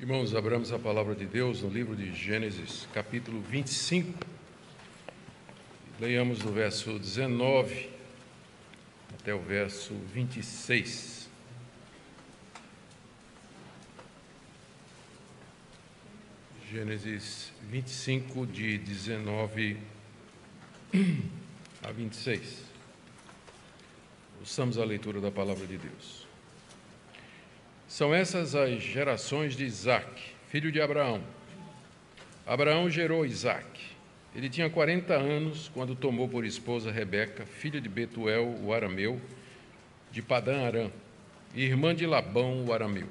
Irmãos, abramos a palavra de Deus no livro de Gênesis, capítulo 25. Leiamos do verso 19 até o verso 26. Gênesis 25, de 19 a 26. Ouçamos a leitura da palavra de Deus. São essas as gerações de Isaque, filho de Abraão. Abraão gerou Isaque. Ele tinha 40 anos quando tomou por esposa Rebeca, filha de Betuel, o arameu, de Padã-Arã, e irmã de Labão, o arameu.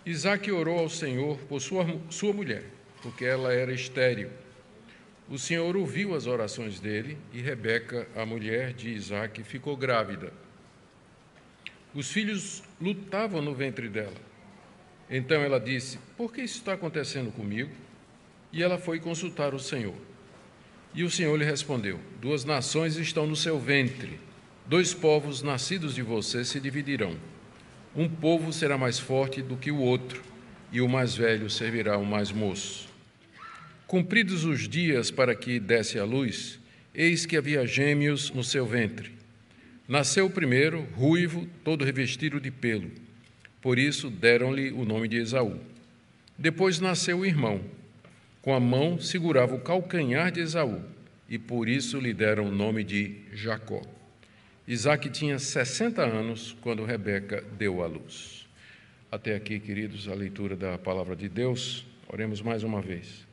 Isaque orou ao Senhor por sua mulher, porque ela era estéril. O Senhor ouviu as orações dele, e Rebeca, a mulher de Isaque, ficou grávida. Os filhos lutavam no ventre dela. Então ela disse: "Por que isso está acontecendo comigo?" E ela foi consultar o Senhor. E o Senhor lhe respondeu: "Duas nações estão no seu ventre. Dois povos nascidos de você se dividirão. Um povo será mais forte do que o outro, e o mais velho servirá ao mais moço." Cumpridos os dias para que desse à luz, eis que havia gêmeos no seu ventre. Nasceu o primeiro, ruivo, todo revestido de pelo. Por isso deram-lhe o nome de Esaú. Depois nasceu o irmão. Com a mão segurava o calcanhar de Esaú, e por isso lhe deram o nome de Jacó. Isaque tinha 60 anos quando Rebeca deu à luz. Até aqui, queridos, a leitura da palavra de Deus. Oremos mais uma vez.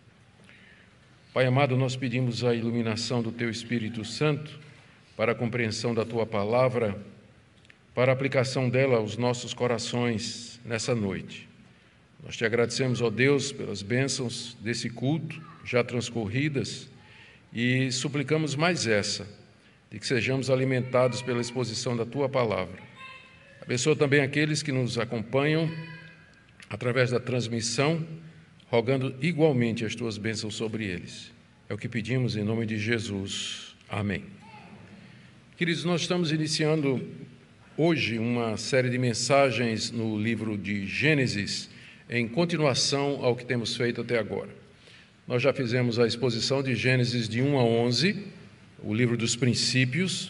Pai amado, nós pedimos a iluminação do Teu Espírito Santo para a compreensão da Tua palavra, para a aplicação dela aos nossos corações nessa noite. Nós Te agradecemos, ó Deus, pelas bênçãos desse culto já transcorridas e suplicamos mais essa, de que sejamos alimentados pela exposição da Tua palavra. Abençoa também aqueles que nos acompanham através da transmissão, rogando igualmente as Tuas bênçãos sobre eles. É o que pedimos em nome de Jesus. Amém. Queridos, nós estamos iniciando hoje uma série de mensagens no livro de Gênesis, em continuação ao que temos feito até agora. Nós já fizemos a exposição de Gênesis de 1 a 11, o livro dos princípios.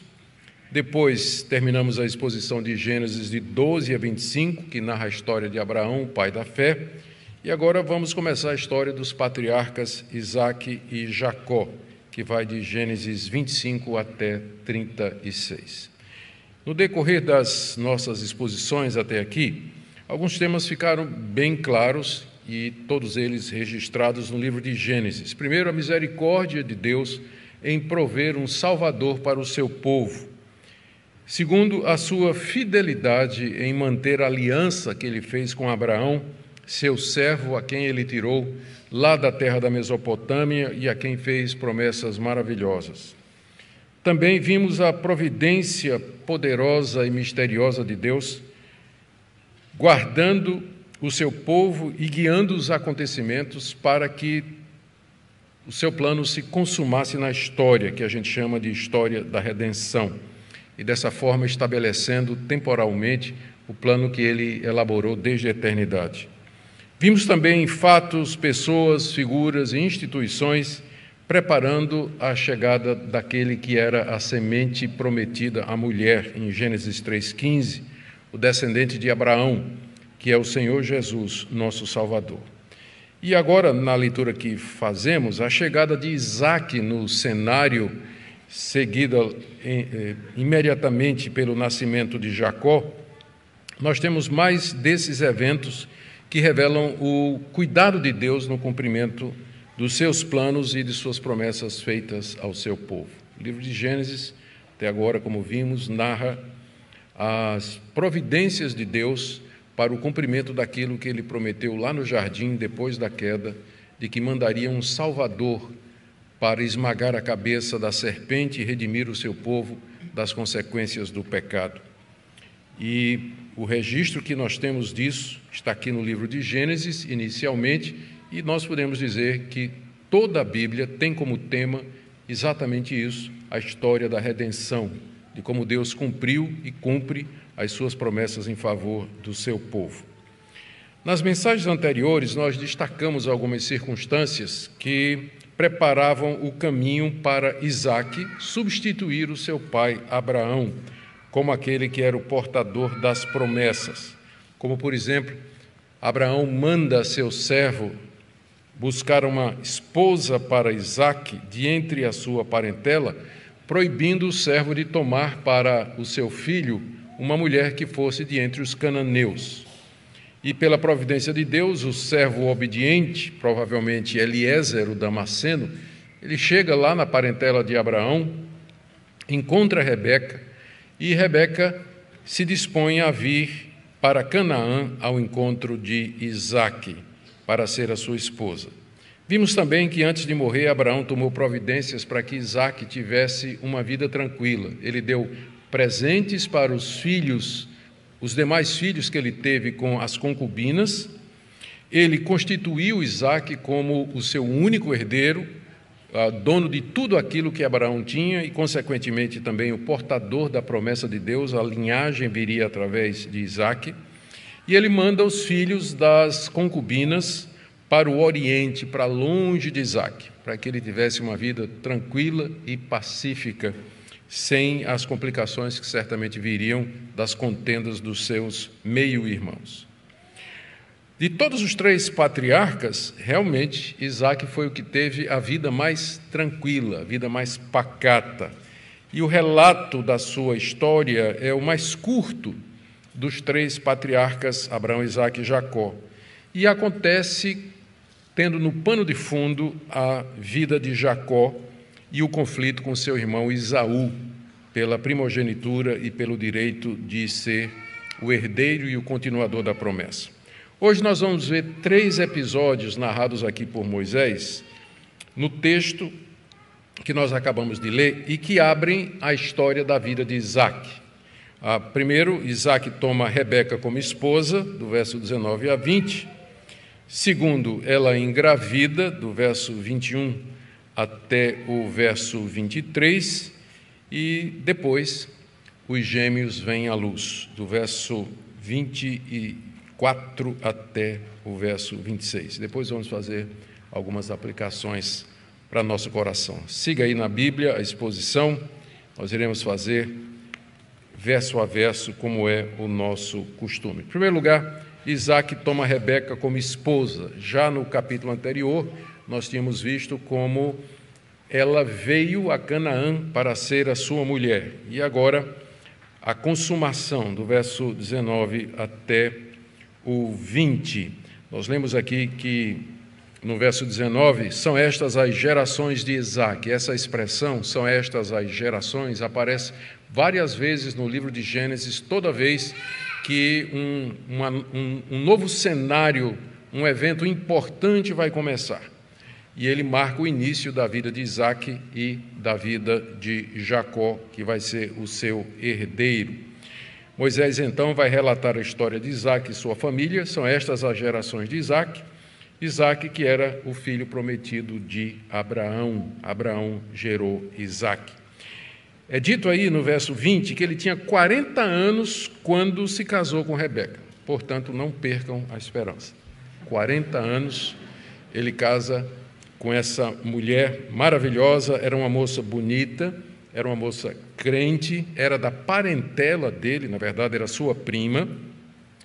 Depois terminamos a exposição de Gênesis de 12 a 25, que narra a história de Abraão, o pai da fé. E agora vamos começar a história dos patriarcas Isaque e Jacó, que vai de Gênesis 25 até 36. No decorrer das nossas exposições até aqui, alguns temas ficaram bem claros e todos eles registrados no livro de Gênesis. Primeiro, a misericórdia de Deus em prover um Salvador para o seu povo. Segundo, a sua fidelidade em manter a aliança que ele fez com Abraão, seu servo, a quem ele tirou lá da terra da Mesopotâmia e a quem fez promessas maravilhosas. Também vimos a providência poderosa e misteriosa de Deus, guardando o seu povo e guiando os acontecimentos para que o seu plano se consumasse na história, que a gente chama de história da redenção, e dessa forma estabelecendo temporalmente o plano que ele elaborou desde a eternidade. Vimos também fatos, pessoas, figuras e instituições preparando a chegada daquele que era a semente prometida à mulher, em Gênesis 3,15, o descendente de Abraão, que é o Senhor Jesus, nosso Salvador. E agora, na leitura que fazemos, a chegada de Isaque no cenário, seguida imediatamente pelo nascimento de Jacó. Nós temos mais desses eventos que revelam o cuidado de Deus no cumprimento dos seus planos e de suas promessas feitas ao seu povo. O livro de Gênesis, até agora, como vimos, narra as providências de Deus para o cumprimento daquilo que ele prometeu lá no jardim, depois da queda, de que mandaria um Salvador para esmagar a cabeça da serpente e redimir o seu povo das consequências do pecado. E o registro que nós temos disso está aqui no livro de Gênesis, inicialmente, e nós podemos dizer que toda a Bíblia tem como tema exatamente isso, a história da redenção, de como Deus cumpriu e cumpre as suas promessas em favor do seu povo. Nas mensagens anteriores, nós destacamos algumas circunstâncias que preparavam o caminho para Isaque substituir o seu pai Abraão, como aquele que era o portador das promessas. Como, por exemplo, Abraão manda seu servo buscar uma esposa para Isaque de entre a sua parentela, proibindo o servo de tomar para o seu filho uma mulher que fosse de entre os cananeus. E pela providência de Deus, o servo obediente, provavelmente Eliezer, o Damasceno, ele chega lá na parentela de Abraão, encontra Rebeca, e Rebeca se dispõe a vir para Canaã ao encontro de Isaque, para ser a sua esposa. Vimos também que antes de morrer, Abraão tomou providências para que Isaque tivesse uma vida tranquila. Ele deu presentes para os filhos, os demais filhos que ele teve com as concubinas. Ele constituiu Isaque como o seu único herdeiro, dono de tudo aquilo que Abraão tinha e, consequentemente, também o portador da promessa de Deus. A linhagem viria através de Isaque. E ele manda os filhos das concubinas para o Oriente, para longe de Isaque, para que ele tivesse uma vida tranquila e pacífica, sem as complicações que certamente viriam das contendas dos seus meio-irmãos. De todos os três patriarcas, realmente, Isaque foi o que teve a vida mais tranquila, a vida mais pacata. E o relato da sua história é o mais curto dos três patriarcas, Abraão, Isaque e Jacó. E acontece tendo no pano de fundo a vida de Jacó e o conflito com seu irmão Esaú, pela primogenitura e pelo direito de ser o herdeiro e o continuador da promessa. Hoje nós vamos ver 3 episódios narrados aqui por Moisés, no texto que nós acabamos de ler e que abrem a história da vida de Isaque. Primeiro, Isaque toma Rebeca como esposa, do verso 19 a 20. Segundo, ela engravida, do verso 21 até o verso 23, e depois os gêmeos vêm à luz, do verso 24 até o verso 26. Depois vamos fazer algumas aplicações para nosso coração. Siga aí na Bíblia a exposição, nós iremos fazer verso a verso, como é o nosso costume. Em primeiro lugar, Isaque toma Rebeca como esposa. Já no capítulo anterior, nós tínhamos visto como ela veio a Canaã para ser a sua mulher. E agora, a consumação, do verso 19 até o 20. Nós lemos aqui que, no verso 19, são estas as gerações de Isaque. Essa expressão, são estas as gerações, aparece várias vezes no livro de Gênesis, toda vez que um novo cenário, um evento importante vai começar. E ele marca o início da vida de Isaque e da vida de Jacó, que vai ser o seu herdeiro. Moisés, então, vai relatar a história de Isaque e sua família. São estas as gerações de Isaque. Isaque, que era o filho prometido de Abraão. Abraão gerou Isaque. É dito aí no verso 20 que ele tinha 40 anos quando se casou com Rebeca. Portanto, não percam a esperança. 40 anos, ele casa com essa mulher maravilhosa. Era uma moça bonita, era uma moça crente, era da parentela dele, na verdade era sua prima.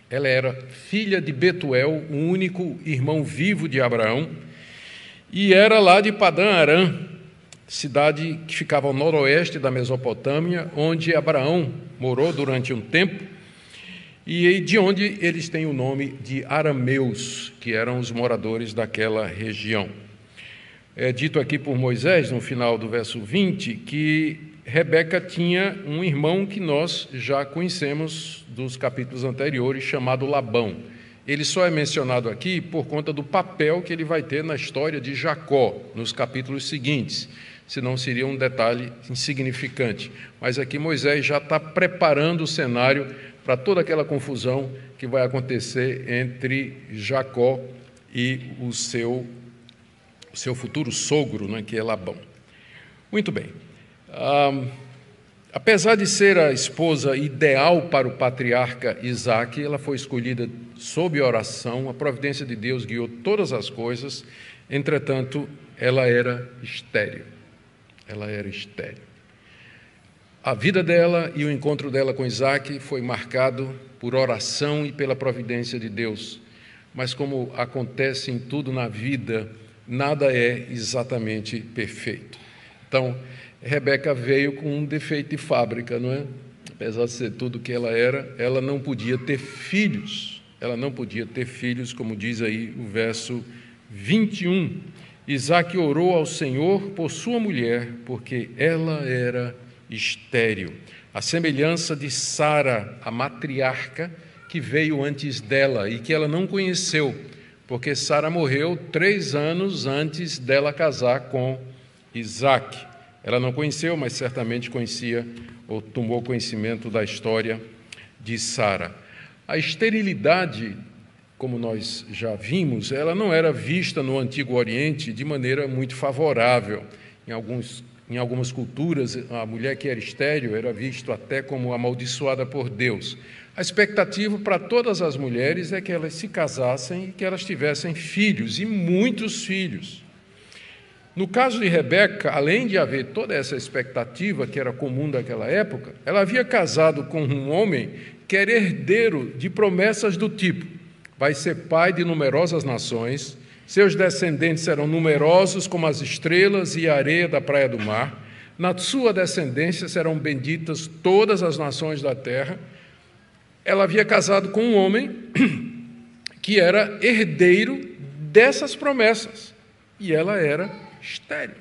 Ela era filha de Betuel, o único irmão vivo de Abraão, e era lá de Padã Arã, cidade que ficava ao noroeste da Mesopotâmia, onde Abraão morou durante um tempo, e de onde eles têm o nome de arameus, que eram os moradores daquela região. É dito aqui por Moisés, no final do verso 20, que Rebeca tinha um irmão que nós já conhecemos dos capítulos anteriores, chamado Labão. Ele só é mencionado aqui por conta do papel que ele vai ter na história de Jacó, nos capítulos seguintes, senão seria um detalhe insignificante. Mas aqui Moisés já está preparando o cenário para toda aquela confusão que vai acontecer entre Jacó e o seu futuro sogro, né, que é Labão. Muito bem. Apesar de ser a esposa ideal para o patriarca Isaque, ela foi escolhida sob oração, a providência de Deus guiou todas as coisas, entretanto, ela era estéril. Ela era estéril. A vida dela e o encontro dela com Isaque foi marcado por oração e pela providência de Deus. Mas como acontece em tudo na vida, nada é exatamente perfeito. Então, Rebeca veio com um defeito de fábrica, não é? Apesar de ser tudo o que ela era, ela não podia ter filhos. Ela não podia ter filhos, como diz aí o verso 21. Isaque orou ao Senhor por sua mulher, porque ela era estéril. A semelhança de Sara, a matriarca, que veio antes dela e que ela não conheceu, porque Sara morreu 3 anos antes dela casar com Isaque. Ela não conheceu, mas certamente conhecia ou tomou conhecimento da história de Sara. A esterilidade, como nós já vimos, ela não era vista no Antigo Oriente de maneira muito favorável. Em algumas culturas, a mulher que era estéril era vista até como amaldiçoada por Deus. A expectativa para todas as mulheres é que elas se casassem e que elas tivessem filhos, e muitos filhos. No caso de Rebeca, além de haver toda essa expectativa que era comum daquela época, ela havia casado com um homem que era herdeiro de promessas do tipo: vai ser pai de numerosas nações, seus descendentes serão numerosos como as estrelas e a areia da praia do mar, na sua descendência serão benditas todas as nações da terra. Ela havia casado com um homem que era herdeiro dessas promessas, e ela era estéril.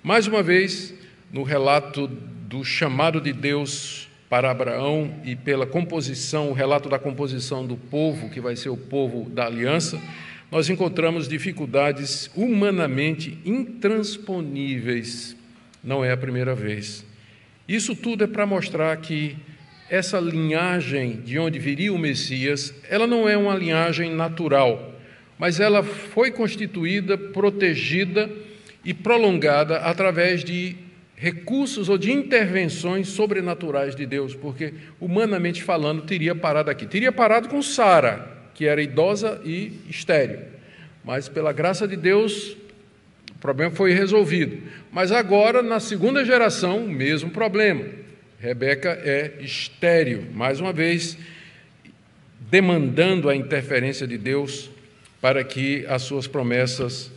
Mais uma vez, no relato do chamado de Deus para Abraão e pela composição, o relato da composição do povo, que vai ser o povo da aliança, nós encontramos dificuldades humanamente intransponíveis. Não é a primeira vez. Isso tudo é para mostrar que essa linhagem de onde viria o Messias, ela não é uma linhagem natural, mas ela foi constituída, protegida e prolongada através de recursos ou de intervenções sobrenaturais de Deus, porque, humanamente falando, teria parado aqui. Teria parado com Sara, que era idosa e estéril, mas, pela graça de Deus, o problema foi resolvido. Mas agora, na segunda geração, o mesmo problema. Rebeca é estéril, mais uma vez, demandando a interferência de Deus para que as suas promessas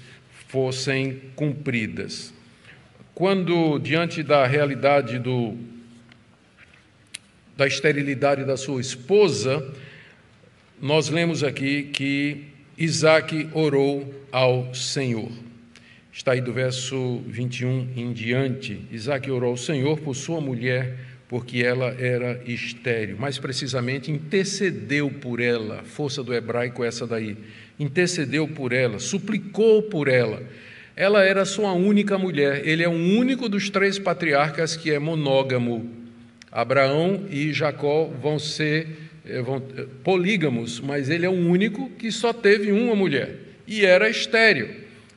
fossem cumpridas. Quando, diante da realidade da esterilidade da sua esposa, nós lemos aqui que Isaque orou ao Senhor. Está aí do verso 21 em diante. Isaque orou ao Senhor por sua mulher, porque ela era estéril. Mais precisamente, intercedeu por ela. A força do hebraico é essa daí. Intercedeu por ela, suplicou por ela. Ela era sua única mulher. Ele é o único dos 3 patriarcas que é monógamo. Abraão e Jacó vão ser polígamos, mas ele é o único que só teve uma mulher, e era estéril.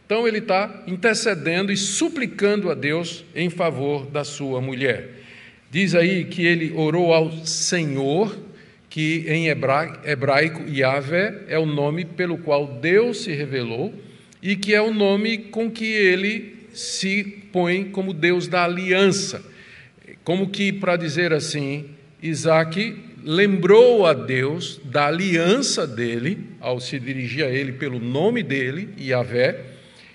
Então ele está intercedendo e suplicando a Deus em favor da sua mulher. Diz aí que ele orou ao Senhor, que em hebraico, Yahvé, é o nome pelo qual Deus se revelou e que é o nome com que ele se põe como Deus da aliança. Como que, para dizer assim, Isaque lembrou a Deus da aliança dele, ao se dirigir a ele pelo nome dele, Yahvé.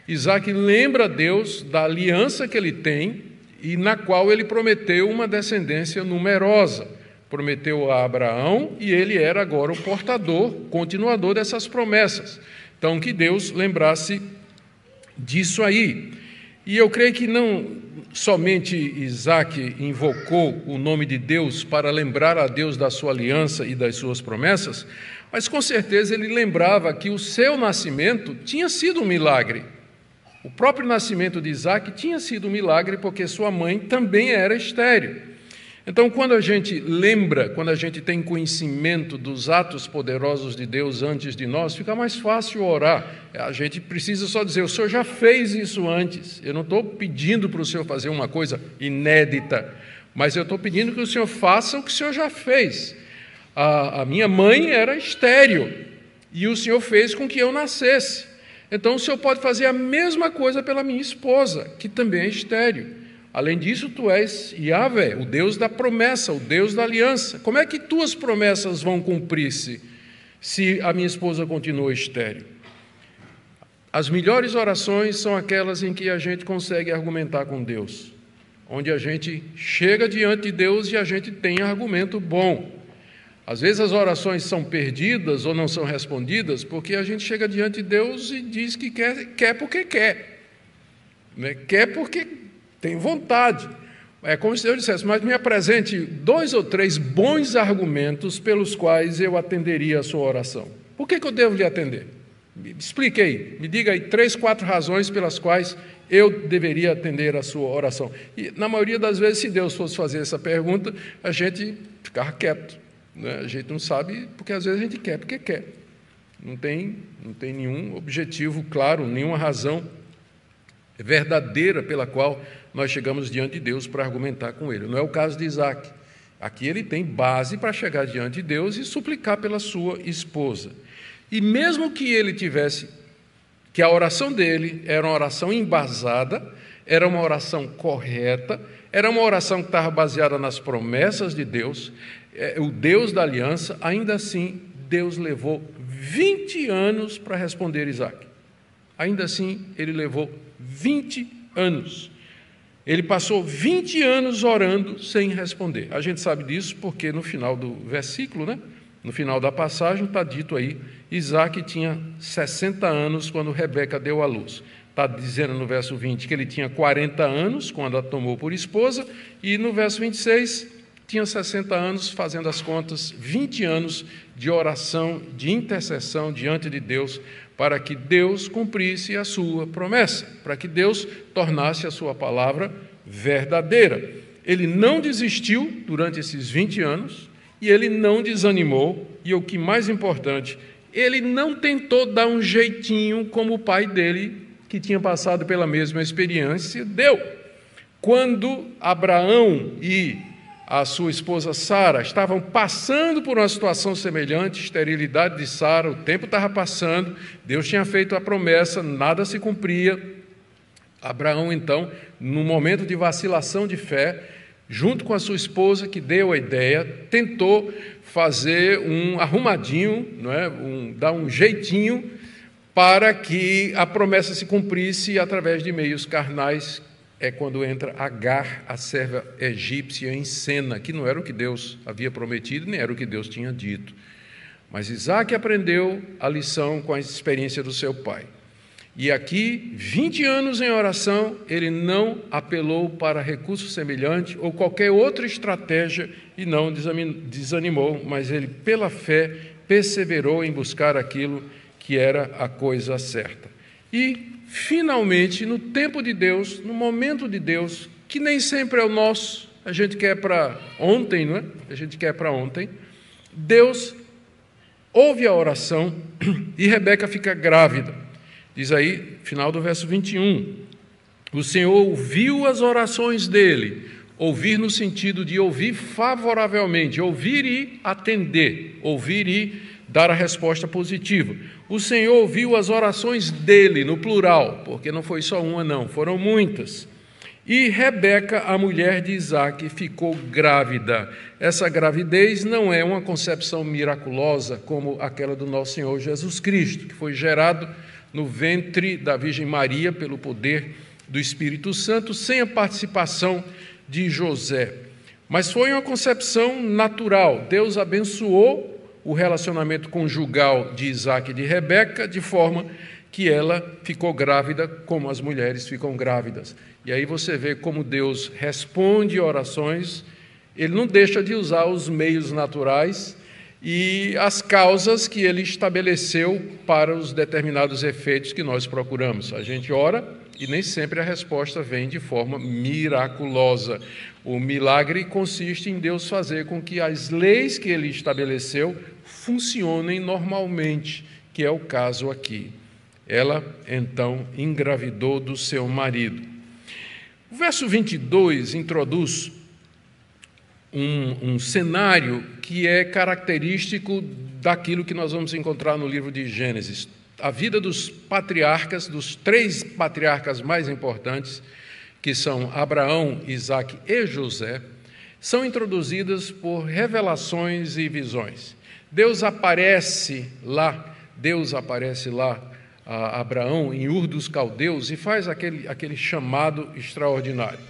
Isaque lembra a Deus da aliança que ele tem e na qual ele prometeu uma descendência numerosa. Prometeu a Abraão e ele era agora o portador, continuador dessas promessas. Então, que Deus lembrasse disso aí. E eu creio que não somente Isaque invocou o nome de Deus para lembrar a Deus da sua aliança e das suas promessas, mas com certeza ele lembrava que o seu nascimento tinha sido um milagre. O próprio nascimento de Isaque tinha sido um milagre porque sua mãe também era estéril. Então, quando a gente lembra, quando a gente tem conhecimento dos atos poderosos de Deus antes de nós, fica mais fácil orar. A gente precisa só dizer: o Senhor já fez isso antes. Eu não estou pedindo para o Senhor fazer uma coisa inédita, mas eu estou pedindo que o Senhor faça o que o Senhor já fez. A minha mãe era estéril e o Senhor fez com que eu nascesse. Então, o Senhor pode fazer a mesma coisa pela minha esposa, que também é estéril. Além disso, tu és Yahvé, o Deus da promessa, o Deus da aliança. Como é que tuas promessas vão cumprir-se se a minha esposa continua estéril? As melhores orações são aquelas em que a gente consegue argumentar com Deus, onde a gente chega diante de Deus e a gente tem argumento bom. Às vezes as orações são perdidas ou não são respondidas porque a gente chega diante de Deus e diz que quer porque quer. Né? Quer porque tem vontade. É como se Deus dissesse: mas me apresente 2 ou 3 bons argumentos pelos quais eu atenderia a sua oração. Por que eu devo lhe atender? Me explique aí, me diga aí 3, 4 razões pelas quais eu deveria atender a sua oração. E, na maioria das vezes, se Deus fosse fazer essa pergunta, a gente ficava quieto. Né? A gente não sabe, porque às vezes a gente quer porque quer. Não tem nenhum objetivo claro, nenhuma razão verdadeira pela qual nós chegamos diante de Deus para argumentar com Ele. Não é o caso de Isaac. Aqui ele tem base para chegar diante de Deus e suplicar pela sua esposa. E mesmo que ele tivesse, que a oração dele era uma oração embasada, era uma oração correta, era uma oração que estava baseada nas promessas de Deus, o Deus da aliança, ainda assim, Deus levou 20 anos para responder Isaac. Ainda assim, ele levou 20 anos. Ele passou 20 anos orando sem responder. A gente sabe disso porque no final do versículo, né? No final da passagem, está dito aí: Isaac tinha 60 anos quando Rebeca deu à luz. Está dizendo no verso 20 que ele tinha 40 anos quando a tomou por esposa, e no verso 26 tinha 60 anos, fazendo as contas, 20 anos de oração, de intercessão diante de Deus, para que Deus cumprisse a sua promessa, para que Deus tornasse a sua palavra verdadeira. Ele não desistiu durante esses 20 anos, e ele não desanimou, e o que mais importante, ele não tentou dar um jeitinho como o pai dele, que tinha passado pela mesma experiência, deu. Quando Abraão e a sua esposa Sara estavam passando por uma situação semelhante, esterilidade de Sara, o tempo estava passando, Deus tinha feito a promessa, nada se cumpria. Abraão, então, num momento de vacilação de fé, junto com a sua esposa, que deu a ideia, tentou fazer um arrumadinho, não é? Dar um jeitinho para que a promessa se cumprisse através de meios carnais. É quando entra Agar, a serva egípcia, em cena, que não era o que Deus havia prometido, nem era o que Deus tinha dito. Mas Isaac aprendeu a lição com a experiência do seu pai. E aqui, 20 anos em oração, ele não apelou para recurso semelhante ou qualquer outra estratégia e não desanimou, mas ele, pela fé, perseverou em buscar aquilo que era a coisa certa. E, finalmente, no tempo de Deus, no momento de Deus, que nem sempre é o nosso, a gente quer para ontem, não é? A gente quer para ontem. Deus ouve a oração e Rebeca fica grávida. Diz aí, final do verso 21, o Senhor ouviu as orações dele, ouvir no sentido de ouvir favoravelmente, ouvir e atender, ouvir e dar a resposta positiva. O Senhor ouviu as orações dele, no plural, porque não foi só uma, não, foram muitas. E Rebeca, a mulher de Isaac, ficou grávida. Essa gravidez não é uma concepção miraculosa como aquela do nosso Senhor Jesus Cristo, que foi gerado no ventre da Virgem Maria pelo poder do Espírito Santo, sem a participação de José. Mas foi uma concepção natural. Deus abençoou o relacionamento conjugal de Isaac e de Rebeca, de forma que ela ficou grávida como as mulheres ficam grávidas. E aí você vê como Deus responde orações, ele não deixa de usar os meios naturais, e as causas que ele estabeleceu para os determinados efeitos que nós procuramos. A gente ora e nem sempre a resposta vem de forma miraculosa. O milagre consiste em Deus fazer com que as leis que ele estabeleceu funcionem normalmente, que é o caso aqui. Ela, então, engravidou do seu marido. O verso 22 introduz um cenário que é característico daquilo que nós vamos encontrar no livro de Gênesis. A vida dos patriarcas, dos 3 patriarcas mais importantes, que são Abraão, Isaque e José, são introduzidas por revelações e visões. Deus aparece lá a Abraão em Ur dos Caldeus e faz aquele chamado extraordinário.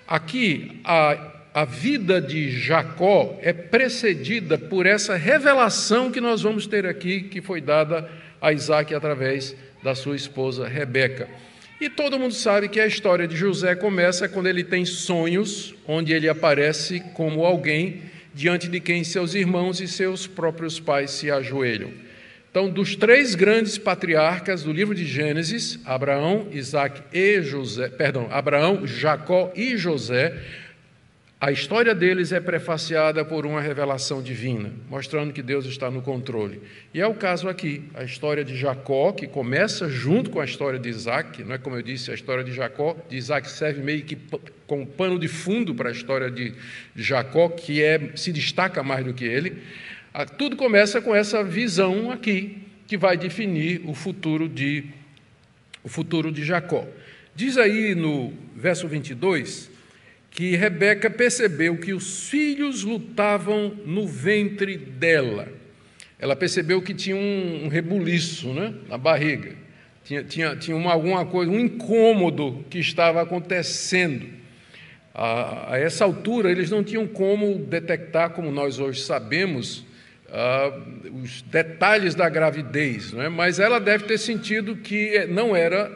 Aqui, a vida de Jacó é precedida por essa revelação que nós vamos ter aqui, que foi dada a Isaque através da sua esposa Rebeca. E todo mundo sabe que a história de José começa quando ele tem sonhos, onde ele aparece como alguém diante de quem seus irmãos e seus próprios pais se ajoelham. Então, dos 3 grandes patriarcas do livro de Gênesis, Abraão, Jacó e José, a história deles é prefaciada por uma revelação divina, mostrando que Deus está no controle. E é o caso aqui, a história de Jacó, que começa junto com a história de Isaque, não é como eu disse, a história de Jacó, de Isaque serve meio que como pano de fundo para a história de Jacó, que se destaca mais do que ele. Tudo começa com essa visão aqui, que vai definir o futuro de Jacó. Diz aí no verso 22 que Rebeca percebeu que os filhos lutavam no ventre dela. Ela percebeu que tinha um rebuliço, né, na barriga. Tinha alguma coisa, um incômodo que estava acontecendo. A essa altura, eles não tinham como detectar, como nós hoje sabemos, os detalhes da gravidez, não é? Mas ela deve ter sentido que não era,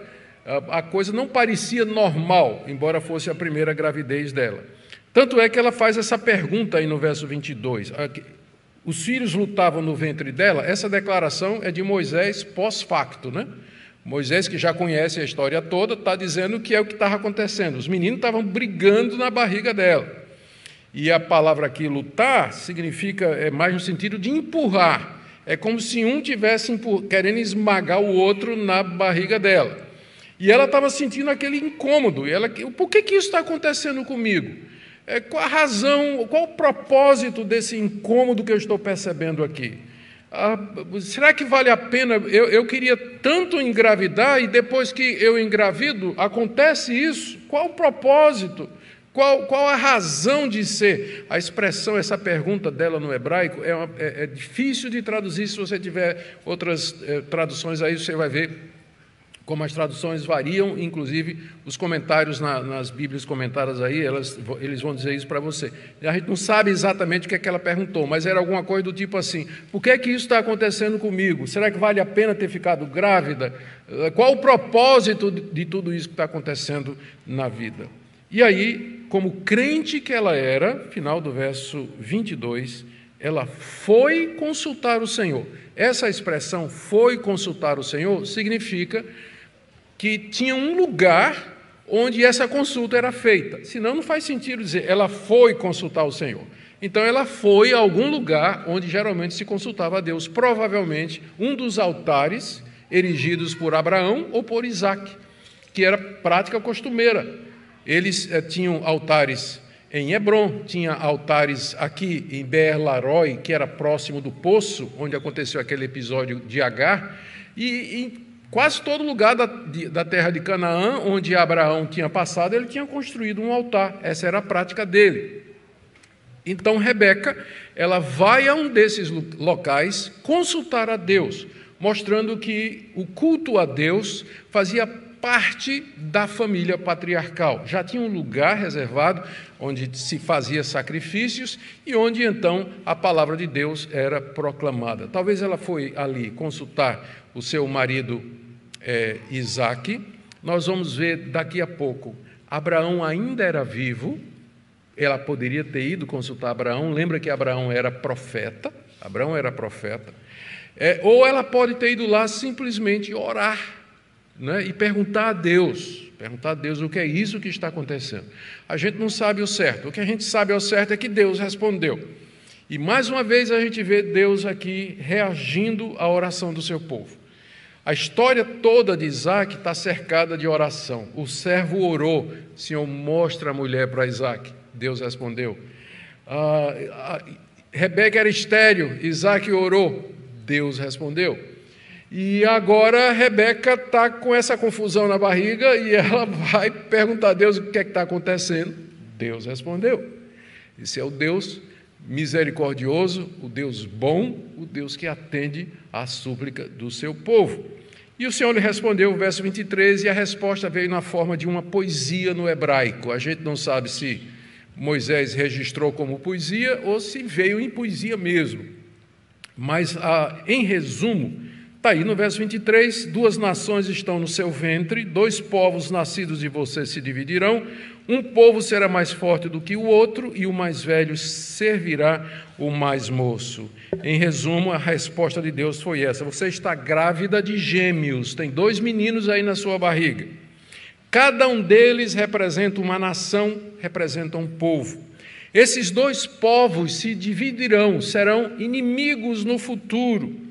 a coisa não parecia normal, embora fosse a primeira gravidez dela. Tanto é que ela faz essa pergunta aí no verso 22. Os filhos lutavam no ventre dela. Essa declaração é de Moisés pós-facto, né? Moisés, que já conhece a história toda, está dizendo que é o que estava acontecendo. Os meninos estavam brigando na barriga dela. E a palavra aqui, lutar, significa, mais no sentido de empurrar. É como se um tivesse querendo esmagar o outro na barriga dela. E ela estava sentindo aquele incômodo. Por que isso está acontecendo comigo? Qual a razão, qual o propósito desse incômodo que eu estou percebendo aqui? Será que vale a pena? Eu queria tanto engravidar e depois que eu engravido, acontece isso? Qual o propósito? Qual a razão de ser? A expressão, essa pergunta dela no hebraico, é difícil de traduzir. Se você tiver outras traduções aí, você vai ver como as traduções variam, inclusive os comentários nas Bíblias comentadas aí, eles vão dizer isso para você. A gente não sabe exatamente o que é que ela perguntou, mas era alguma coisa do tipo assim: por que é que isso está acontecendo comigo? Será que vale a pena ter ficado grávida? Qual o propósito de tudo isso que está acontecendo na vida? E aí, como crente que ela era, final do verso 22, ela foi consultar o Senhor. Essa expressão, foi consultar o Senhor, significa que tinha um lugar onde essa consulta era feita. Senão não faz sentido dizer, ela foi consultar o Senhor. Então ela foi a algum lugar onde geralmente se consultava a Deus, provavelmente um dos altares erigidos por Abraão ou por Isaque, que era prática costumeira. Eles tinham altares em Hebrom, tinha altares aqui em Beer-Laroi, que era próximo do poço, onde aconteceu aquele episódio de Agar, e em quase todo lugar da terra de Canaã, onde Abraão tinha passado, ele tinha construído um altar. Essa era a prática dele. Então, Rebeca, ela vai a um desses locais consultar a Deus, mostrando que o culto a Deus fazia parte da família patriarcal. Já tinha um lugar reservado onde se fazia sacrifícios e onde, então, a palavra de Deus era proclamada. Talvez ela foi ali consultar o seu marido Isaque. Nós vamos ver daqui a pouco. Abraão ainda era vivo. Ela poderia ter ido consultar Abraão. Lembra que Abraão era profeta. Abraão era profeta. Ou ela pode ter ido lá simplesmente orar, né, e perguntar a Deus o que é isso que está acontecendo. A gente não sabe o certo. O que a gente sabe ao certo é que Deus respondeu. E mais uma vez a gente vê Deus aqui reagindo à oração do seu povo. A história toda de Isaac está cercada de oração. O servo orou, Senhor, mostra a mulher para Isaac. Deus respondeu. Rebeca era estéril, Isaac orou, Deus respondeu. E agora Rebeca está com essa confusão na barriga e ela vai perguntar a Deus o que é que está acontecendo. Deus respondeu. Esse é o Deus misericordioso, o Deus bom, o Deus que atende à súplica do seu povo. E o Senhor lhe respondeu, verso 23, e a resposta veio na forma de uma poesia no hebraico. A gente não sabe se Moisés registrou como poesia ou se veio em poesia mesmo. Mas, em resumo, está aí no verso 23, 2 nações estão no seu ventre, 2 povos nascidos de você se dividirão, um povo será mais forte do que o outro, e o mais velho servirá o mais moço. Em resumo, a resposta de Deus foi essa: você está grávida de gêmeos, tem 2 meninos aí na sua barriga. Cada um deles representa uma nação, representa um povo. Esses 2 povos se dividirão, serão inimigos no futuro.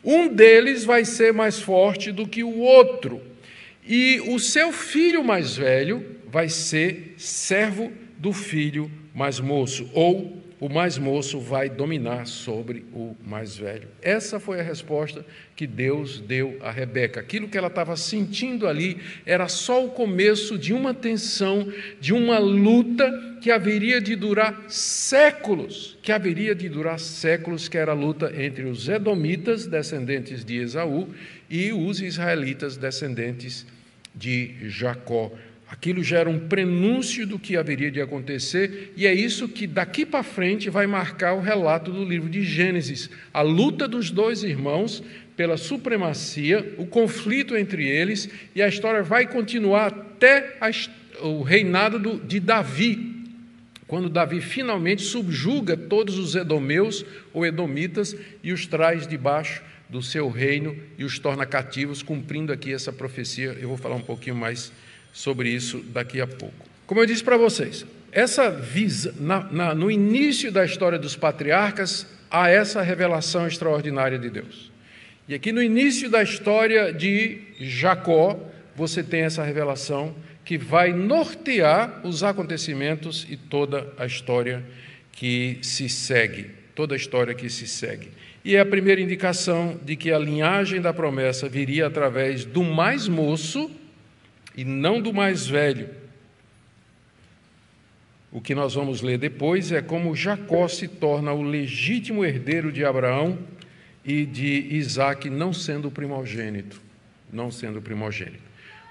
Um deles vai ser mais forte do que o outro, e o seu filho mais velho vai ser servo do filho mais moço, ou o mais moço vai dominar sobre o mais velho. Essa foi a resposta que Deus deu a Rebeca. Aquilo que ela estava sentindo ali era só o começo de uma tensão, de uma luta que haveria de durar séculos, que era a luta entre os edomitas, descendentes de Esaú, e os israelitas, descendentes de Jacó. Aquilo já era um prenúncio do que haveria de acontecer, e é isso que daqui para frente vai marcar o relato do livro de Gênesis. A luta dos 2 irmãos pela supremacia, o conflito entre eles, e a história vai continuar até o reinado de Davi, quando Davi finalmente subjuga todos os edomeus ou edomitas e os traz debaixo do seu reino e os torna cativos, cumprindo aqui essa profecia. Eu vou falar um pouquinho mais sobre isso daqui a pouco. Como eu disse para vocês, no início da história dos patriarcas, há essa revelação extraordinária de Deus. E aqui no início da história de Jacó, você tem essa revelação que vai nortear os acontecimentos e toda a história que se segue. E é a primeira indicação de que a linhagem da promessa viria através do mais moço e não do mais velho. O que nós vamos ler depois é como Jacó se torna o legítimo herdeiro de Abraão e de Isaque, não sendo o primogênito.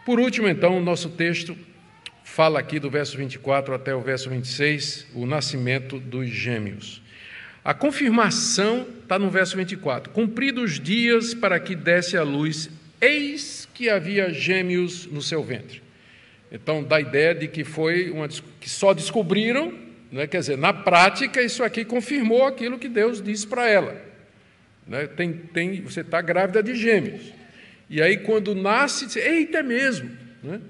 Por último, então, o nosso texto fala aqui do verso 24 até o verso 26, o nascimento dos gêmeos. A confirmação está no verso 24. Cumpridos os dias para que desse à luz, eis que havia gêmeos no seu ventre. Então, dá a ideia de que que só descobriram, né? Quer dizer, na prática, isso aqui confirmou aquilo que Deus disse para ela. Né? Você está grávida de gêmeos. E aí, quando nasce, diz, eita, é mesmo. Né?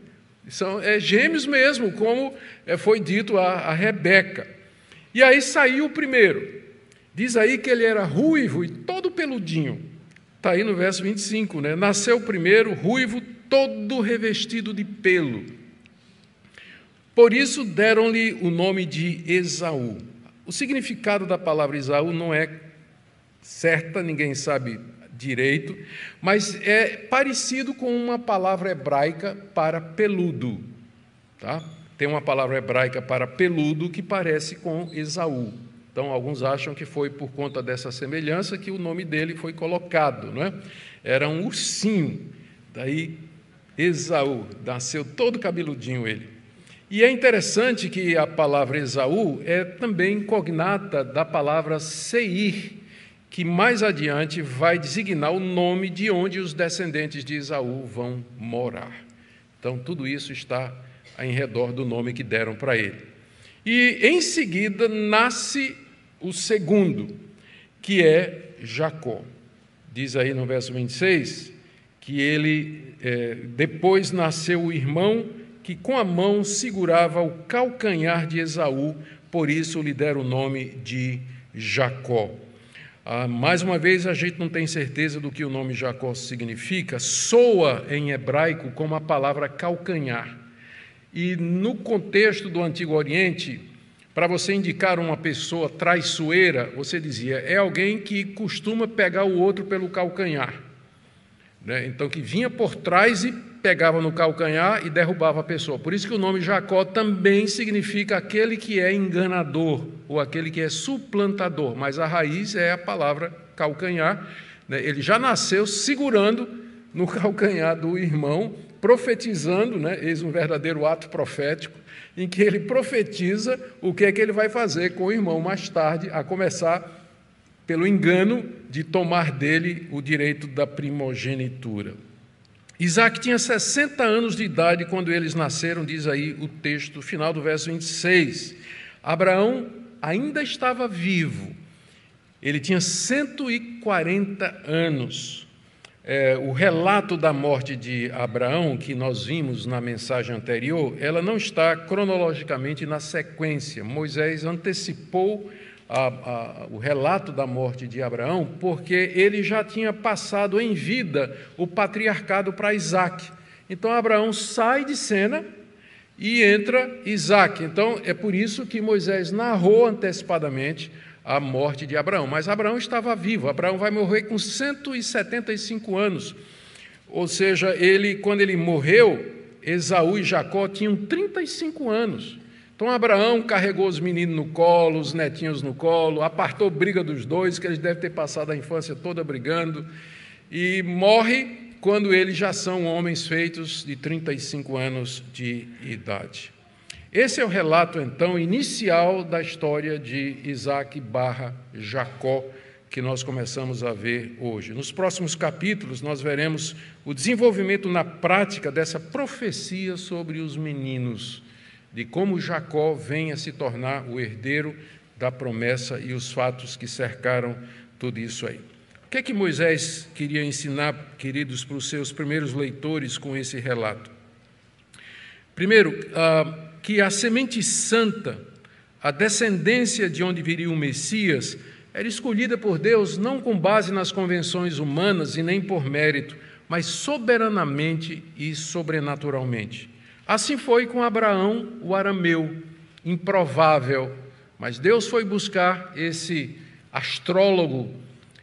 São gêmeos mesmo, como foi dito a Rebeca. E aí saiu o primeiro. Diz aí que ele era ruivo e todo peludinho. Está aí no verso 25, né? Nasceu o primeiro, ruivo, todo revestido de pelo. Por isso deram-lhe o nome de Esaú. O significado da palavra Esaú não é certa, ninguém sabe direito, mas é parecido com uma palavra hebraica para peludo. Tá? Tem uma palavra hebraica para peludo que parece com Esaú. Então, alguns acham que foi por conta dessa semelhança que o nome dele foi colocado. Não é? Era um ursinho, daí Esaú, nasceu todo cabeludinho ele. E é interessante que a palavra Esaú é também cognata da palavra Seir, que mais adiante vai designar o nome de onde os descendentes de Esaú vão morar. Então, tudo isso está em redor do nome que deram para ele. E, em seguida, nasce o segundo, que é Jacó. Diz aí no verso 26 que depois nasceu o irmão que com a mão segurava o calcanhar de Esaú, por isso lhe deram o nome de Jacó. Mais uma vez, a gente não tem certeza do que o nome Jacó significa, soa em hebraico como a palavra calcanhar. E no contexto do Antigo Oriente, para você indicar uma pessoa traiçoeira, você dizia, é alguém que costuma pegar o outro pelo calcanhar. Então, que vinha por trás e pegava no calcanhar e derrubava a pessoa. Por isso que o nome Jacó também significa aquele que é enganador, ou aquele que é suplantador, mas a raiz é a palavra calcanhar. Ele já nasceu segurando no calcanhar do irmão, profetizando, eis um verdadeiro ato profético, em que ele profetiza o que é que ele vai fazer com o irmão mais tarde, a começar pelo engano de tomar dele o direito da primogenitura. Isaac tinha 60 anos de idade quando eles nasceram, diz aí o texto final do verso 26. Abraão ainda estava vivo, ele tinha 140 anos. O relato da morte de Abraão, que nós vimos na mensagem anterior, ela não está cronologicamente na sequência. Moisés antecipou o relato da morte de Abraão, porque ele já tinha passado em vida o patriarcado para Isaac. Então, Abraão sai de cena e entra Isaac. Então, é por isso que Moisés narrou antecipadamente a morte de Abraão. Mas Abraão estava vivo. Abraão vai morrer com 175 anos. Ou seja, quando ele morreu, Esaú e Jacó tinham 35 anos. Então, Abraão carregou os meninos no colo, os netinhos no colo, apartou briga dos dois, que eles devem ter passado a infância toda brigando, e morre quando eles já são homens feitos de 35 anos de idade. Esse é o relato, então, inicial da história de Isaac / Jacó, que nós começamos a ver hoje. Nos próximos capítulos, nós veremos o desenvolvimento na prática dessa profecia sobre os meninos, de como Jacó vem a se tornar o herdeiro da promessa e os fatos que cercaram tudo isso aí. O que é que Moisés queria ensinar, queridos, para os seus primeiros leitores com esse relato? Primeiro, que a semente santa, a descendência de onde viria o Messias, era escolhida por Deus não com base nas convenções humanas e nem por mérito, mas soberanamente e sobrenaturalmente. Assim foi com Abraão, o arameu, improvável, mas Deus foi buscar esse astrólogo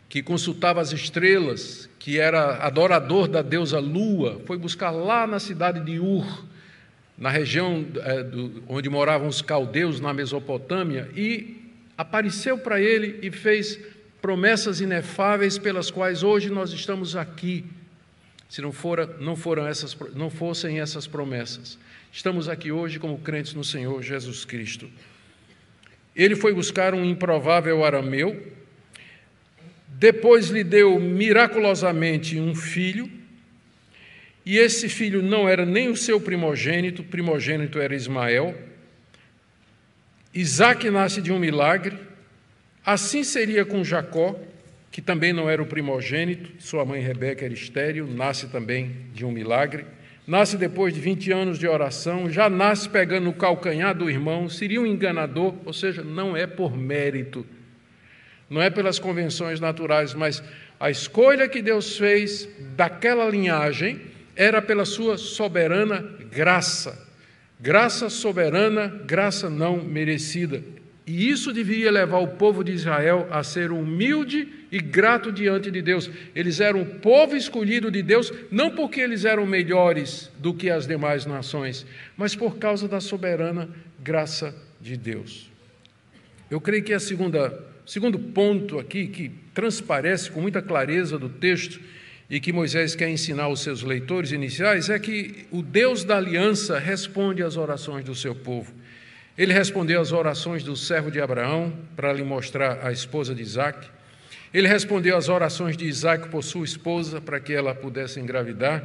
que consultava as estrelas, que era adorador da deusa Lua, foi buscar lá na cidade de Ur, na região onde moravam os caldeus, na Mesopotâmia, e apareceu para ele e fez promessas inefáveis pelas quais hoje nós estamos aqui. Se não fossem essas promessas. Estamos aqui hoje como crentes no Senhor Jesus Cristo. Ele foi buscar um improvável arameu, depois lhe deu miraculosamente um filho, e esse filho não era nem o seu primogênito, o primogênito era Ismael. Isaac nasce de um milagre, assim seria com Jacó, que também não era o primogênito, sua mãe Rebeca era estéril, nasce também de um milagre, nasce depois de 20 anos de oração, já nasce pegando o calcanhar do irmão, seria um enganador, ou seja, não é por mérito, não é pelas convenções naturais, mas a escolha que Deus fez daquela linhagem era pela sua soberana graça, graça soberana, graça não merecida. E isso devia levar o povo de Israel a ser humilde e grato diante de Deus. Eles eram o povo escolhido de Deus, não porque eles eram melhores do que as demais nações, mas por causa da soberana graça de Deus. Eu creio que segundo ponto aqui, que transparece com muita clareza do texto e que Moisés quer ensinar aos seus leitores iniciais, é que o Deus da aliança responde às orações do seu povo. Ele respondeu às orações do servo de Abraão para lhe mostrar a esposa de Isaac. Ele respondeu às orações de Isaac por sua esposa para que ela pudesse engravidar.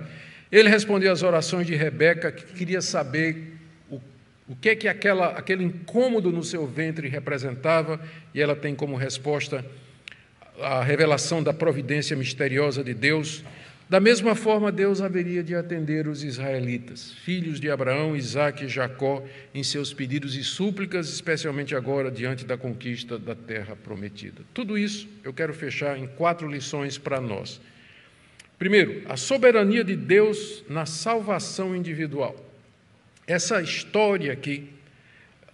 Ele respondeu às orações de Rebeca, que queria saber o que é que aquele incômodo no seu ventre representava, e ela tem como resposta a revelação da providência misteriosa de Deus, da mesma forma Deus haveria de atender os israelitas, filhos de Abraão, Isaque e Jacó, em seus pedidos e súplicas, especialmente agora diante da conquista da terra prometida. Tudo isso eu quero fechar em 4 lições para nós. Primeiro, a soberania de Deus na salvação individual. Essa história aqui,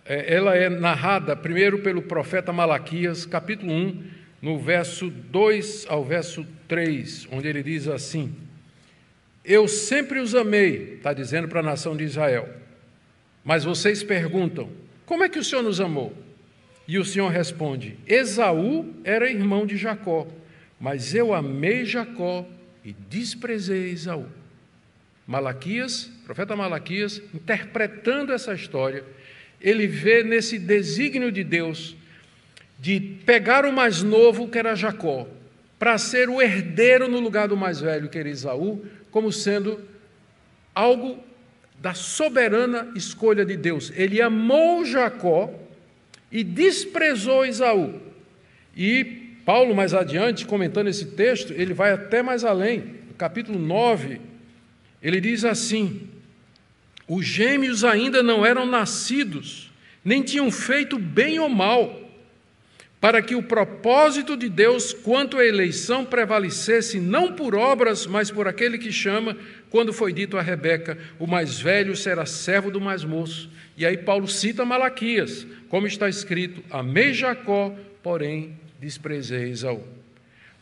ela é narrada primeiro pelo profeta Malaquias, capítulo 1, no verso 2 ao verso 3, onde ele diz assim: eu sempre os amei, está dizendo para a nação de Israel, mas vocês perguntam, como é que o Senhor nos amou? E o Senhor responde, Esaú era irmão de Jacó, mas eu amei Jacó e desprezei Esaú. Malaquias, profeta Malaquias, interpretando essa história, ele vê nesse desígnio de Deus de pegar o mais novo, que era Jacó, para ser o herdeiro no lugar do mais velho, que era Esaú, como sendo algo da soberana escolha de Deus. Ele amou Jacó e desprezou Esaú. E Paulo, mais adiante, comentando esse texto, ele vai até mais além. No capítulo 9, ele diz assim: os gêmeos ainda não eram nascidos, nem tinham feito bem ou mal, para que o propósito de Deus quanto à eleição prevalecesse não por obras, mas por aquele que chama, quando foi dito a Rebeca, o mais velho será servo do mais moço. E aí Paulo cita Malaquias, como está escrito, amei Jacó, porém desprezei Esaú.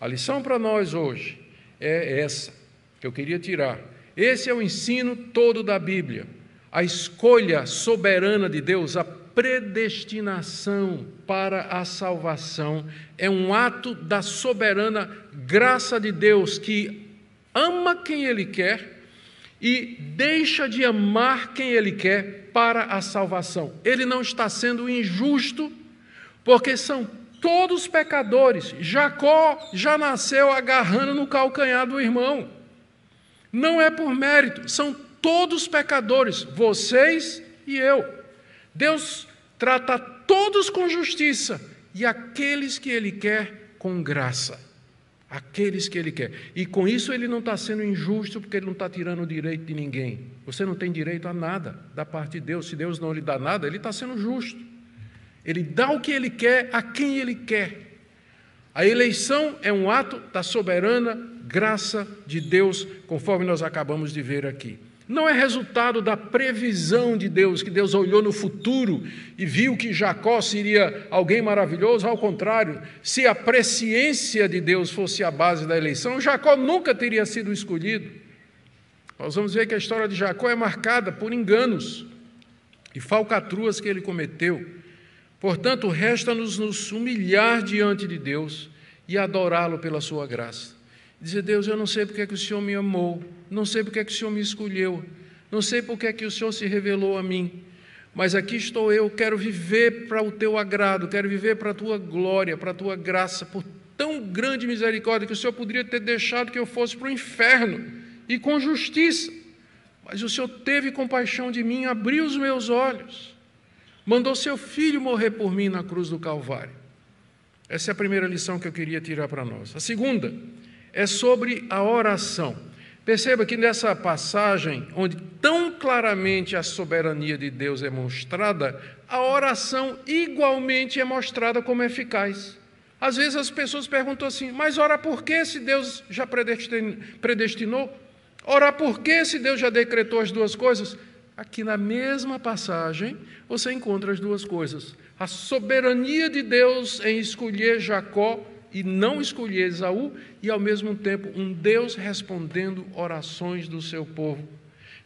A lição para nós hoje é essa, que eu queria tirar. Esse é o ensino todo da Bíblia. A escolha soberana de Deus, a predestinação para a salvação, é um ato da soberana graça de Deus, que ama quem Ele quer e deixa de amar quem Ele quer para a salvação. Ele não está sendo injusto, porque são todos pecadores. Jacó já nasceu agarrando no calcanhar do irmão. Não é por mérito, são todos pecadores, vocês e eu. Deus trata todos com justiça e aqueles que Ele quer com graça. Aqueles que Ele quer. E com isso Ele não está sendo injusto, porque Ele não está tirando o direito de ninguém. Você não tem direito a nada da parte de Deus. Se Deus não lhe dá nada, Ele está sendo justo. Ele dá o que Ele quer a quem Ele quer. A eleição é um ato da soberana graça de Deus, conforme nós acabamos de ver aqui. Não é resultado da previsão de Deus, que Deus olhou no futuro e viu que Jacó seria alguém maravilhoso. Ao contrário, se a presciência de Deus fosse a base da eleição, Jacó nunca teria sido escolhido. Nós vamos ver que a história de Jacó é marcada por enganos e falcatruas que ele cometeu. Portanto, resta-nos nos humilhar diante de Deus e adorá-lo pela sua graça. Dizer, Deus, eu não sei porque é que o Senhor me amou, não sei porque é que o Senhor me escolheu, não sei porque é que o Senhor se revelou a mim, mas aqui estou eu, quero viver para o teu agrado, quero viver para a tua glória, para a tua graça, por tão grande misericórdia que o Senhor poderia ter deixado que eu fosse para o inferno, e com justiça, mas o Senhor teve compaixão de mim, abriu os meus olhos, mandou seu filho morrer por mim na cruz do Calvário. Essa é a primeira lição que eu queria tirar para nós. A segunda é sobre a oração. Perceba que nessa passagem, onde tão claramente a soberania de Deus é mostrada, a oração igualmente é mostrada como eficaz. Às vezes as pessoas perguntam assim, mas orar por quê se Deus já predestinou? Orar por quê se Deus já decretou as duas coisas? Aqui na mesma passagem, você encontra as duas coisas. A soberania de Deus em escolher Jacó e não escolher Esaú, e ao mesmo tempo um Deus respondendo orações do seu povo.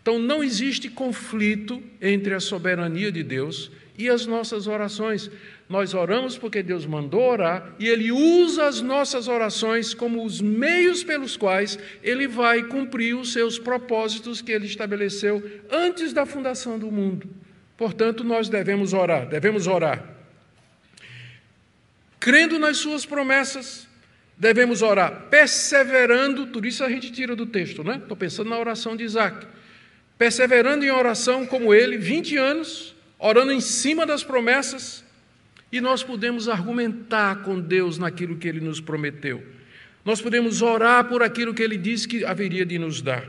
Então não existe conflito entre a soberania de Deus e as nossas orações. Nós oramos porque Deus mandou orar e Ele usa as nossas orações como os meios pelos quais Ele vai cumprir os seus propósitos que Ele estabeleceu antes da fundação do mundo. Portanto, nós devemos orar crendo nas suas promessas, devemos orar perseverando, tudo isso a gente tira do texto, né? Estou pensando na oração de Isaque. Perseverando em oração como ele, 20 anos, orando em cima das promessas, E nós podemos argumentar com Deus naquilo que Ele nos prometeu. Nós podemos orar por aquilo que Ele disse que haveria de nos dar.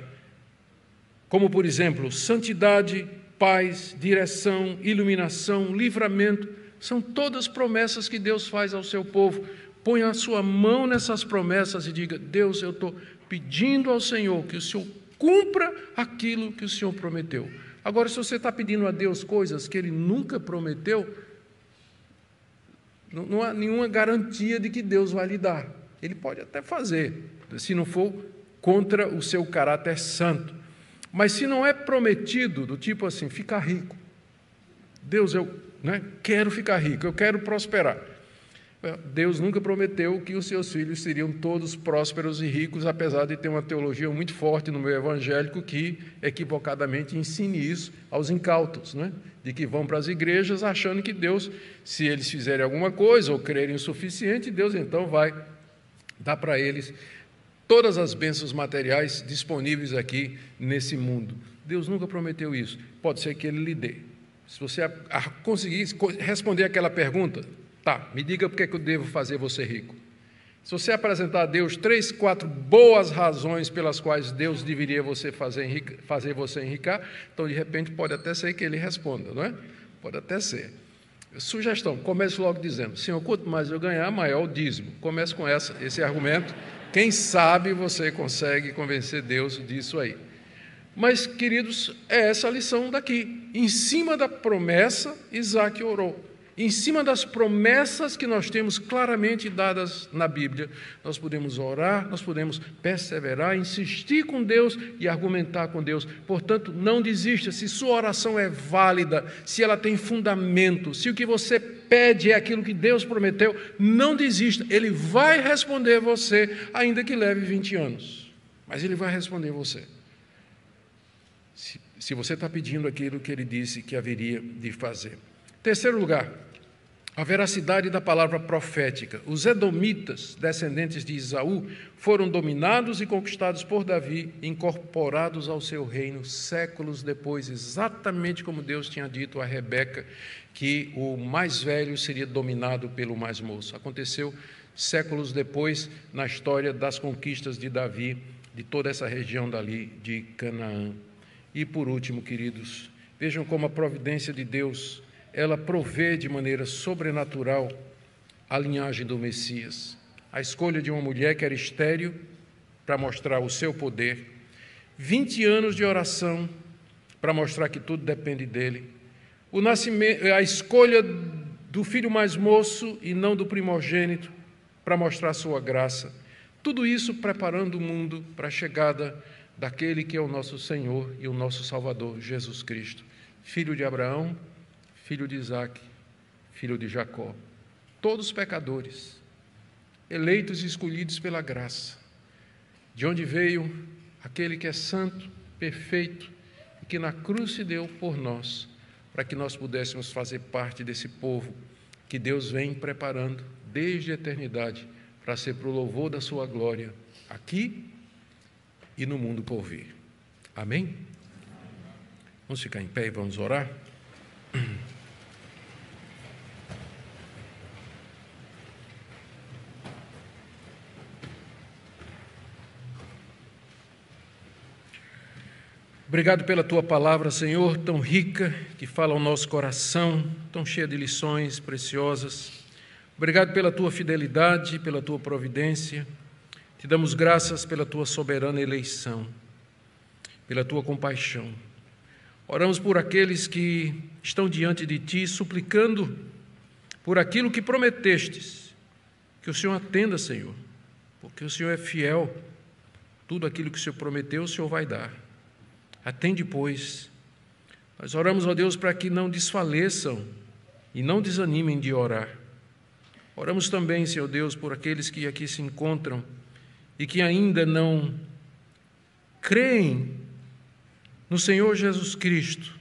Como, por exemplo, santidade, paz, direção, iluminação, livramento. São todas promessas que Deus faz ao seu povo. Ponha a sua mão nessas promessas e diga: Deus, eu estou pedindo ao Senhor que o Senhor cumpra aquilo que o Senhor prometeu. Agora, se você está pedindo a Deus coisas que Ele nunca prometeu, não há nenhuma garantia de que Deus vai lhe dar. Ele pode até fazer, se não for contra o seu caráter santo. Mas se não é prometido, do tipo assim, ficar rico. Deus, eu quero ficar rico, eu quero prosperar. Deus nunca prometeu que os seus filhos seriam todos prósperos e ricos, apesar de ter uma teologia muito forte no meio evangélico que equivocadamente ensine isso aos incautos, de que vão para as igrejas achando que Deus, se eles fizerem alguma coisa ou crerem o suficiente, Deus então vai dar para eles todas as bênçãos materiais disponíveis aqui nesse mundo. Deus nunca prometeu isso. Pode ser que Ele lhe dê. Se você conseguir responder aquela pergunta, tá, me diga por que eu devo fazer você rico. Se você apresentar a Deus 3, 4 boas razões pelas quais Deus deveria fazer você enricar, então, de repente, pode até ser que Ele responda, não é? Pode até ser. Sugestão, comece logo dizendo: Senhor, quanto mais eu ganhar, maior o dízimo. Comece com esse argumento. Quem sabe você consegue convencer Deus disso aí. Mas, queridos, é essa a lição daqui. Em cima da promessa, Isaac orou. Em cima das promessas que nós temos claramente dadas na Bíblia, nós podemos orar, nós podemos perseverar, insistir com Deus e argumentar com Deus. Portanto, não desista. Se sua oração é válida, se ela tem fundamento, se o que você pede é aquilo que Deus prometeu, não desista. Ele vai responder você, ainda que leve 20 anos. Mas Ele vai responder você. Se você está pedindo aquilo que Ele disse que haveria de fazer. Terceiro lugar, a veracidade da palavra profética. Os edomitas, descendentes de Esaú, foram dominados e conquistados por Davi, incorporados ao seu reino séculos depois, exatamente como Deus tinha dito a Rebeca, que o mais velho seria dominado pelo mais moço. Aconteceu séculos depois, na história das conquistas de Davi, de toda essa região dali de Canaã. E por último, queridos, vejam como a providência de Deus, ela provê de maneira sobrenatural a linhagem do Messias. A escolha de uma mulher que era estéril para mostrar o seu poder, 20 anos de oração para mostrar que tudo depende dele, a escolha do filho mais moço e não do primogênito para mostrar a sua graça. Tudo isso preparando o mundo para a chegada daquele que é o nosso Senhor e o nosso Salvador, Jesus Cristo, filho de Abraão, filho de Isaac, filho de Jacó. Todos pecadores, eleitos e escolhidos pela graça, de onde veio aquele que é santo, perfeito, e que na cruz se deu por nós, para que nós pudéssemos fazer parte desse povo que Deus vem preparando desde a eternidade para ser para o louvor da sua glória, aqui e no mundo por vir. Amém? Vamos ficar em pé e vamos orar? Obrigado pela Tua palavra, Senhor, tão rica, que fala ao nosso coração, tão cheia de lições preciosas. Obrigado pela Tua fidelidade, pela Tua providência. Te damos graças pela Tua soberana eleição, pela Tua compaixão. Oramos por aqueles que estão diante de Ti, suplicando por aquilo que prometestes, que o Senhor atenda, Senhor, porque o Senhor é fiel. Tudo aquilo que o Senhor prometeu, o Senhor vai dar. Atende, pois. Nós oramos, ó Deus, para que não desfaleçam e não desanimem de orar. Oramos também, Senhor Deus, por aqueles que aqui se encontram e que ainda não creem no Senhor Jesus Cristo,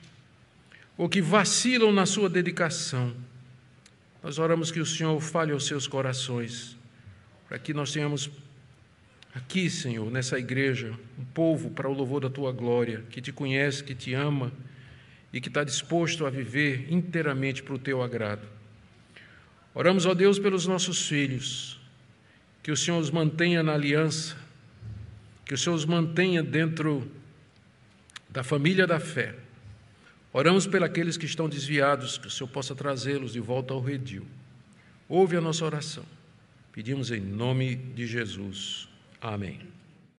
ou que vacilam na sua dedicação. Nós oramos que o Senhor fale aos seus corações, para que nós tenhamos aqui, Senhor, nessa igreja, um povo para o louvor da Tua glória, que Te conhece, que Te ama e que está disposto a viver inteiramente para o Teu agrado. Oramos, ó Deus, pelos nossos filhos, que o Senhor os mantenha na aliança, que o Senhor os mantenha dentro da família da fé. Oramos por aqueles que estão desviados, que o Senhor possa trazê-los de volta ao redil. Ouve a nossa oração. Pedimos em nome de Jesus. Amém.